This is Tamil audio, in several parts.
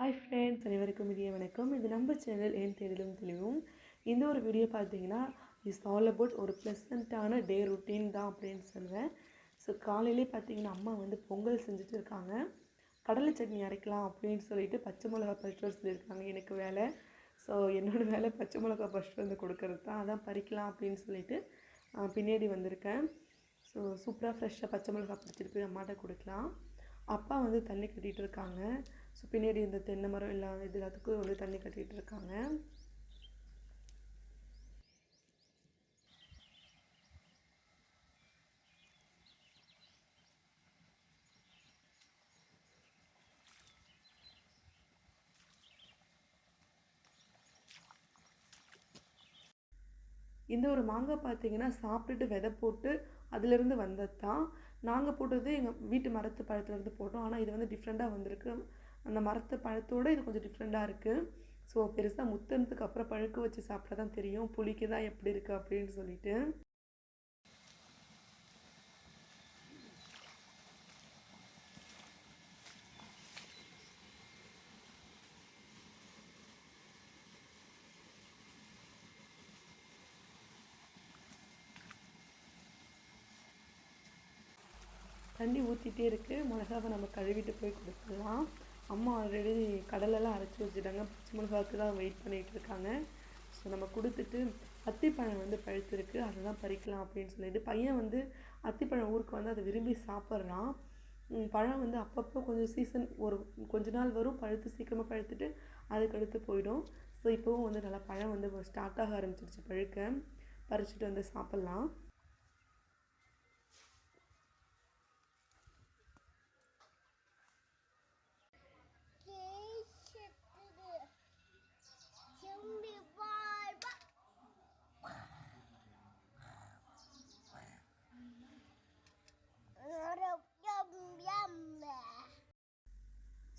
ஹாய் ஃப்ரெண்ட்ஸ், அனைவருக்கும் இனிய வணக்கம். இது நம்ம சேனல் ஏன் தேடலும் தெளிவும். இந்த ஒரு வீடியோ பார்த்தீங்கன்னா இஸ் ஆல் அபவுட் ஒரு ப்ளசண்ட்டான டே ரொட்டீன் தான் அப்படின்னு சொல்லுவேன். ஸோ காலையிலே பார்த்தீங்கன்னா அம்மா வந்து பொங்கல் செஞ்சுட்டு இருக்காங்க. கடலை சட்னி அரைக்கலாம் அப்படின்னு சொல்லிட்டு பச்சை மிளகா பறிச்சுட்டு வர சொல்லியிருக்காங்க. எனக்கு வேலை. ஸோ என்னோடய வேலை பச்சை மிளகா பறிச்சுட்டு வந்து கொடுக்கறது தான். அதான் பறிக்கலாம் அப்படின்னு சொல்லிட்டு பின்னாடி வந்திருக்கேன். ஸோ சூப்பராக ஃப்ரெஷ்ஷாக பச்சை மிளகா பறிச்சிட்டு போய் அம்மாட்ட கொடுக்கலாம். அப்பா வந்து தண்ணி கட்டிகிட்டு இருக்காங்க. ஸோ பின்னாடி இந்த தென்னை மரம் எல்லாத்துக்கும் வந்து தண்ணி கட்டிகிட்டு இருக்காங்க. இந்த ஒரு மாங்காய் பார்த்தீங்கன்னா சாப்பிட்டுட்டு விதை போட்டு அதிலேருந்து வந்தது தான். நாங்கள் போட்டது எங்கள் வீட்டு மரத்து பழத்துலேருந்து போட்டோம். ஆனால் இது வந்து டிஃப்ரெண்ட்டாக வந்திருக்கு. அந்த மரத்து பழத்தோடு இது கொஞ்சம் டிஃப்ரெண்ட்டாக இருக்குது. ஸோ பெருசாக முத்துனதுக்கு அப்புறம் பழுக்க வச்சு சாப்பிட்டா தான் தெரியும் புளிக்கு தான் எப்படி இருக்குது அப்படின்னு சொல்லிட்டு. தண்ணி ஊற்றிட்டே இருக்குது. மிளகாவை நம்ம கழுவிட்டு போய் கொடுத்துடலாம். அம்மா ஆல்ரெடி கடலெல்லாம் அரைச்சி வச்சுட்டாங்க. பச்சை மிளகாவுக்கு தான் வெயிட் பண்ணிகிட்டு இருக்காங்க. ஸோ நம்ம கொடுத்துட்டு அத்திப்பழம் வந்து பழுத்துருக்கு, அதை தான் பறிக்கலாம் அப்படின்னு சொல்லிட்டு. பையன் வந்து அத்திப்பழம் ஊருக்கு வந்து அதை விரும்பி சாப்பிட்றான். பழம் வந்து அப்பப்போ கொஞ்சம் சீசன் ஒரு கொஞ்ச நாள் வரும், பழுத்து சீக்கிரமாக பழுத்துட்டு அதுக்கடுத்து போயிடும். ஸோ இப்போவும் வந்து நல்லா பழம் வந்து ஸ்டார்ட் ஆக ஆரம்பிச்சிருச்சு பழுக்க. பறிச்சுட்டு வந்து சாப்பிட்லாம்.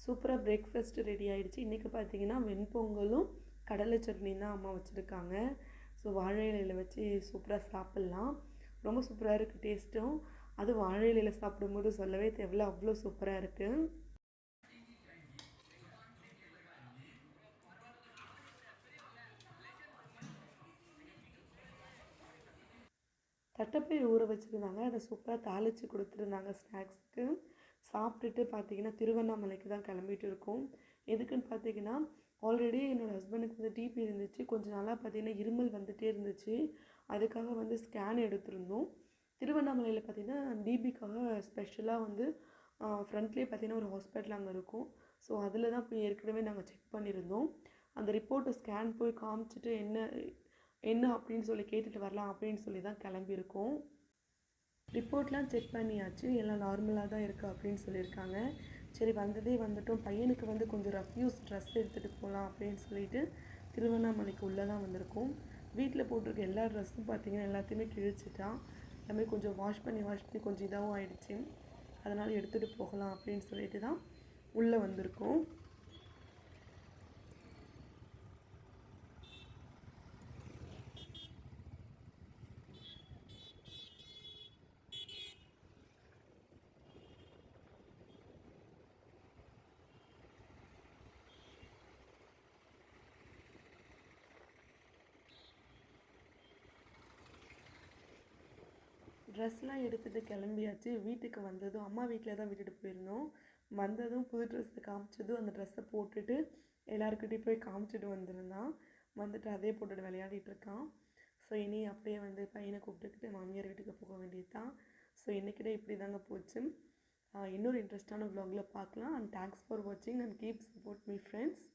சூப்பராக பிரேக்ஃபாஸ்ட் ரெடி ஆகிடுச்சு. இன்றைக்கி பார்த்தீங்கன்னா வெண்பொங்கலும் கடலை சட்னி தான் அம்மா வச்சுருக்காங்க. ஸோ வாழை இலையில் வச்சு சூப்பராக சாப்பிட்லாம். ரொம்ப சூப்பராக இருக்குது டேஸ்ட்டும். அது வாழை இலையில் சாப்பிடும்போது சொல்லவே தேவையில்ல, அவ்வளோ சூப்பராக இருக்குது. தட்டைப்பயிர் ஊற வச்சுருந்தாங்க, அதை சூப்பராக தாளித்து கொடுத்துருந்தாங்க ஸ்நாக்ஸுக்கு. சாப்பிட்டுட்டு பார்த்தீங்கன்னா திருவண்ணாமலைக்கு தான் கிளம்பிட்டு இருக்கோம். எதுக்குன்னு பார்த்தீங்கன்னா ஆல்ரெடி என்னோடய ஹஸ்பண்டுக்கு வந்து டிபி இருந்துச்சு. கொஞ்சம் நாளாக பார்த்தீங்கன்னா இருமல் வந்துகிட்டே இருந்துச்சு. அதுக்காக வந்து ஸ்கேன் எடுத்திருந்தோம். திருவண்ணாமலையில் பார்த்தீங்கன்னா டிபிக்காக ஸ்பெஷலாக வந்து ஃப்ரண்ட்லேயே பார்த்தீங்கன்னா ஒரு ஹாஸ்பிட்டல் அங்கே இருக்கும். ஸோ அதில் தான் போய் ஏற்கனவே நாங்கள் செக் பண்ணியிருந்தோம். அந்த ரிப்போர்ட்டை ஸ்கேன் போய் காமிச்சிட்டு என்ன அப்படின்னு சொல்லி கேட்டுட்டு வரலாம் அப்படின்னு சொல்லி தான் கிளம்பியிருக்கோம். ரிப்போர்ட்லாம் செக் பண்ணியாச்சு, எல்லாம் நார்மலாக தான் இருக்குது அப்படின்னு சொல்லியிருக்காங்க. சரி வந்துட்டோம். பையனுக்கு வந்து கொஞ்சம் ரஃப்யூஸ் ட்ரெஸ் எடுத்துகிட்டு போகலாம் அப்படின்னு சொல்லிட்டு திருவண்ணாமலைக்கு உள்ளே தான் வந்திருக்கோம். வீட்டில் போட்டிருக்க எல்லா ட்ரெஸ்ஸும் பார்த்திங்கன்னா எல்லாத்தையுமே கிழிச்சிட்டான். எல்லாமே கொஞ்சம் வாஷ் பண்ணி கொஞ்சம் இதாகவும் ஆகிடுச்சு. அதனால் எடுத்துகிட்டு போகலாம் அப்படின்னு சொல்லிட்டு தான் உள்ளே வந்திருக்கோம். ட்ரெஸ்லாம் எடுத்துகிட்டு கிளம்பியாச்சு. வீட்டுக்கு வந்ததும் அம்மா வீட்டில் தான் விட்டுட்டு போயிருந்தோம். வந்ததும் புது ட்ரெஸ்ஸை காமிச்சதும் அந்த ட்ரெஸ்ஸை போட்டுட்டு எல்லாருக்கிட்டையும் போய் காமிச்சிட்டு வந்துருந்தான். வந்துட்டு அதே போட்டுட்டு விளையாடிட்டுருக்கான். ஸோ இனி அப்படியே வந்து பையனை கூப்பிட்டுக்கிட்டு மாமியார் வீட்டுக்கு போக வேண்டியது தான். ஸோ இன்றைக்கிட்ட இப்படி தாங்க போச்சு. இன்னொரு இன்ட்ரெஸ்டான vlogல பார்க்கலாம். அண்ட் தேங்க்ஸ் ஃபார் வாட்சிங் and keep support me friends.